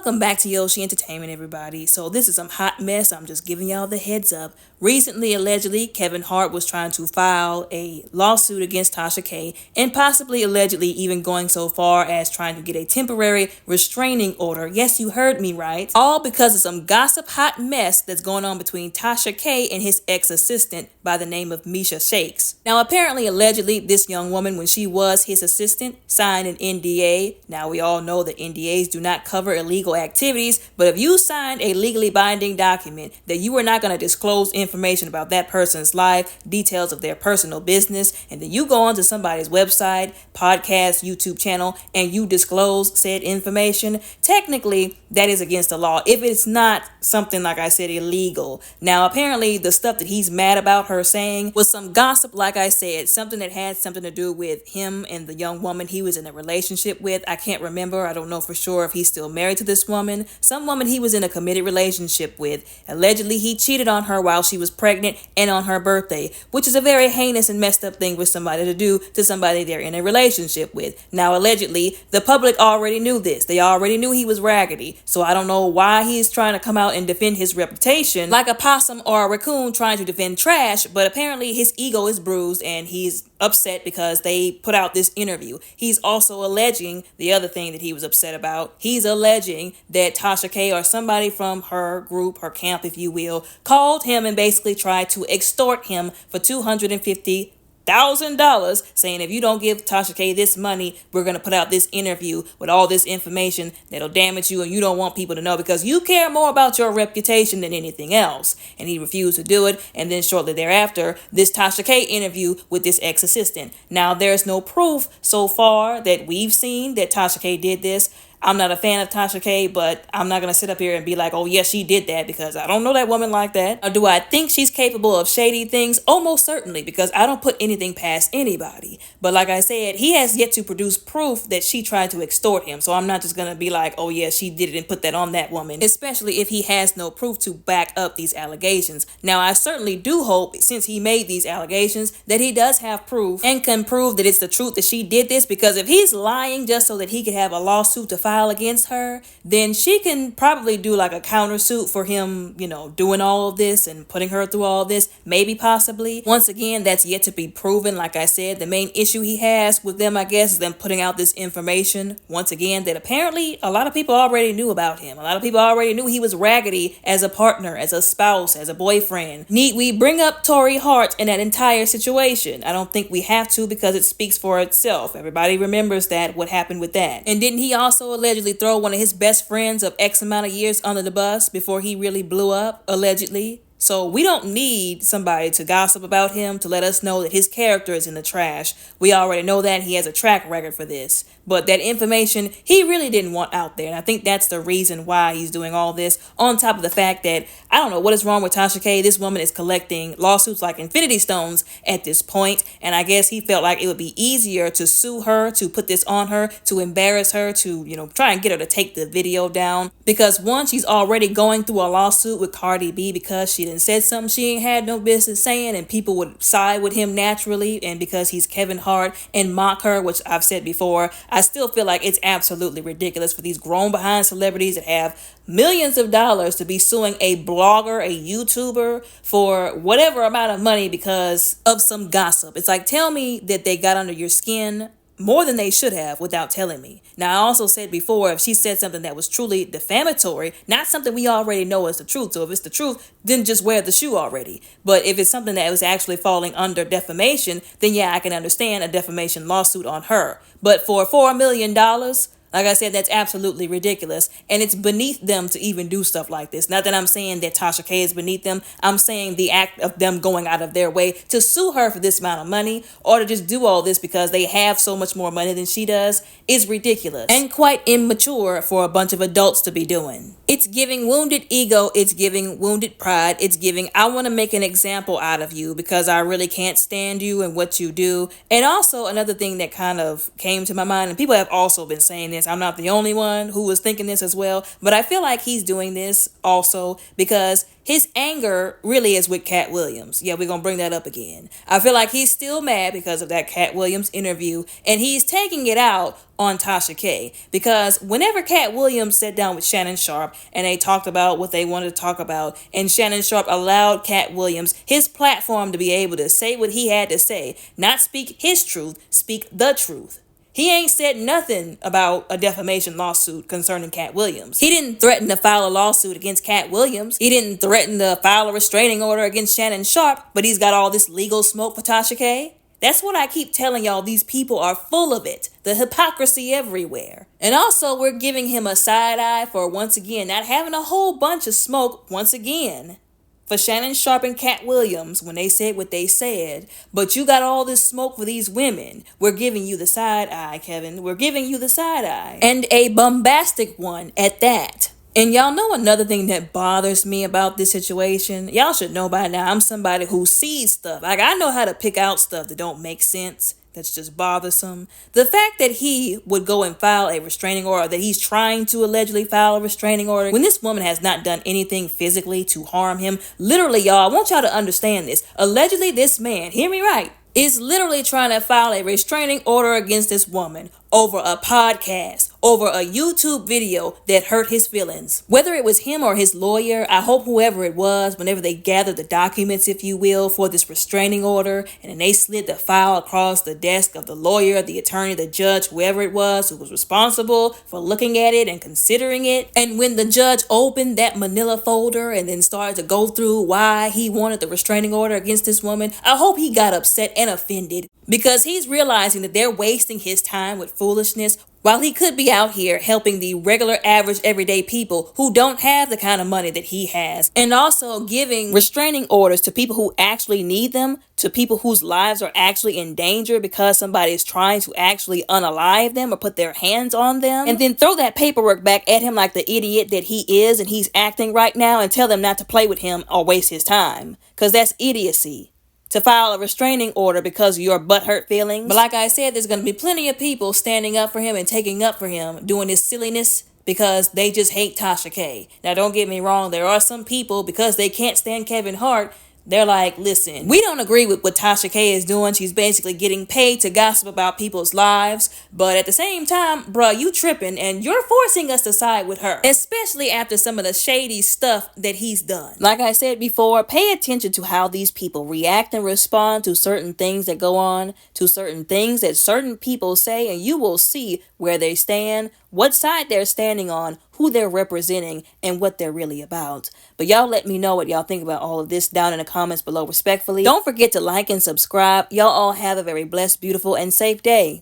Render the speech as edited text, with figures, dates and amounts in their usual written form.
Welcome back to Yoshi Entertainment, everybody. So this is some hot mess. I'm just giving y'all the heads up. Recently, allegedly, Kevin Hart was trying to file a lawsuit against Tasha K, and possibly allegedly even going so far as trying to get a temporary restraining order. Yes, you heard me right. All because of some gossip hot mess that's going on between Tasha K and his ex-assistant by the name of Miesha. Now, apparently, allegedly, this young woman, when she was his assistant, signed an NDA. Now, we all know that NDAs do not cover illegal activities, but if you signed a legally binding document that you are not going to disclose information about that person's life, details of their personal business, and then you go onto somebody's website, podcast, YouTube channel, and you disclose said information, technically that is against the law if it's not something, like I said, illegal. Now, apparently the stuff that he's mad about her saying was some gossip, like I said, something that had something to do with him and the young woman he was in a relationship with. I can't remember. I don't know for sure if he's still married to this woman. Some woman he was in a committed relationship with. Allegedly, he cheated on her while she was pregnant and on her birthday, which is a very heinous and messed up thing for somebody to do to somebody they're in a relationship with. Now, allegedly, the public already knew this. They already knew he was raggedy. So I don't know why he's trying to come out and defend his reputation like a possum or a raccoon trying to defend trash, but apparently his ego is bruised and he's upset because they put out this interview. He's also alleging the other thing that he was upset about. He's alleging that Tasha K, or somebody from her group, her camp, if you will, called him and basically tried to extort him for $250,000, saying if you don't give Tasha K this money, we're going to put out this interview with all this information that'll damage you, and you don't want people to know because you care more about your reputation than anything else. And he refused to do it, and then shortly thereafter, this Tasha K interview with this ex-assistant. Now, there's no proof so far that we've seen that Tasha K did this. I'm not a fan of Tasha K, but I'm not going to sit up here and be like, oh, yes, she did that, because I don't know that woman like that. Or do I think she's capable of shady things? Almost certainly, because I don't put anything past anybody. But like I said, he has yet to produce proof that she tried to extort him. So I'm not just going to be like, oh, yeah, she did it and put that on that woman, especially if he has no proof to back up these allegations. Now, I certainly do hope, since he made these allegations, that he does have proof and can prove that it's the truth that she did this, because if he's lying just so that he could have a lawsuit to file against her, then she can probably do like a countersuit for him, doing all of this and putting her through all this, maybe, possibly. Once again, that's yet to be proven. Like I said, the main issue he has with them, I guess, is them putting out this information, once again, that apparently a lot of people already knew about him. A lot of people already knew he was raggedy as a partner, as a spouse, as a boyfriend. Need we bring up Tory Hart in that entire situation? I don't think we have to, because it speaks for itself. Everybody remembers that, what happened with that. And didn't he also allegedly throw one of his best friends of X amount of years under the bus before he really blew up, allegedly? So we don't need somebody to gossip about him to let us know that his character is in the trash. We already know that. He has a track record for this. But that information he really didn't want out there. And I think that's the reason why he's doing all this. On top of the fact that, I don't know what is wrong with Tasha K. This woman is collecting lawsuits like infinity stones at this point. And I guess he felt like it would be easier to sue her, to put this on her, to embarrass her, to, try and get her to take the video down. Because one, she's already going through a lawsuit with Cardi B because she said something she ain't had no business saying, and people would side with him naturally, and because he's Kevin Hart, and mock her, which I've said before. I still feel like it's absolutely ridiculous for these grown behind celebrities that have millions of dollars to be suing a blogger, a YouTuber, for whatever amount of money because of some gossip. It's like, tell me that they got under your skin more than they should have without telling me. Now, I also said before, if she said something that was truly defamatory, not something we already know is the truth. So if it's the truth, then just wear the shoe already. But if it's something that was actually falling under defamation, then yeah, I can understand a defamation lawsuit on her. But for $4 million, like I said, that's absolutely ridiculous. And it's beneath them to even do stuff like this. Not that I'm saying that Tasha K is beneath them. I'm saying the act of them going out of their way to sue her for this amount of money, or to just do all this because they have so much more money than she does, is ridiculous and quite immature for a bunch of adults to be doing. It's giving wounded ego. It's giving wounded pride. It's giving, I want to make an example out of you because I really can't stand you and what you do. And also another thing that kind of came to my mind, and people have also been saying this, guess I'm not the only one who was thinking this as well, but I feel like he's doing this also because his anger really is with Cat Williams. Yeah, we're going to bring that up again. I feel like he's still mad because of that Cat Williams interview, and he's taking it out on Tasha K. Because whenever Cat Williams sat down with Shannon Sharpe and they talked about what they wanted to talk about, and Shannon Sharpe allowed Cat Williams his platform to be able to say what he had to say, not speak his truth, speak the truth. He ain't said nothing about a defamation lawsuit concerning Cat Williams. He didn't threaten to file a lawsuit against Cat Williams. He didn't threaten to file a restraining order against Shannon Sharpe, but he's got all this legal smoke for Tasha K. That's what I keep telling y'all. These people are full of it. The hypocrisy everywhere. And also, we're giving him a side eye for, once again, not having a whole bunch of smoke, once again, for Shannon Sharpe and Cat Williams when they said what they said. But you got all this smoke for these women. We're giving you the side eye, Kevin. We're giving you the side eye. And a bombastic one at that. And y'all know another thing that bothers me about this situation? Y'all should know by now, I'm somebody who sees stuff. Like, I know how to pick out stuff that don't make sense. That's just bothersome. The fact that he would go and file a restraining order, that he's trying to allegedly file a restraining order, when this woman has not done anything physically to harm him. Literally, y'all, I want y'all to understand this. Allegedly, this man, hear me right, is literally trying to file a restraining order against this woman over a podcast, over a YouTube video that hurt his feelings. Whether it was him or his lawyer, I hope whoever it was, whenever they gathered the documents, if you will, for this restraining order, and then they slid the file across the desk of the lawyer, the attorney, the judge, whoever it was who was responsible for looking at it and considering it. And when the judge opened that manila folder and then started to go through why he wanted the restraining order against this woman, I hope he got upset and offended, because he's realizing that they're wasting his time with foolishness while he could be out here helping the regular, average, everyday people who don't have the kind of money that he has, and also giving restraining orders to people who actually need them, to people whose lives are actually in danger because somebody is trying to actually unalive them or put their hands on them, and then throw that paperwork back at him like the idiot that he is and he's acting right now, and tell them not to play with him or waste his time, because that's idiocy. To file a restraining order because of your butthurt feelings. But like I said, there's going to be plenty of people standing up for him and taking up for him, doing this silliness because they just hate Tasha K. Now, don't get me wrong. There are some people, because they can't stand Kevin Hart, they're like, listen, we don't agree with what Tasha K is doing. She's basically getting paid to gossip about people's lives. But at the same time, bruh, you tripping and you're forcing us to side with her. Especially after some of the shady stuff that he's done. Like I said before, pay attention to how these people react and respond to certain things that go on, to certain things that certain people say, and you will see where they stand, what side they're standing on, who they're representing, and what they're really about. But y'all let me know what y'all think about all of this down in the comments below respectfully. Don't forget to like and subscribe. Y'all all have a very blessed, beautiful, and safe day.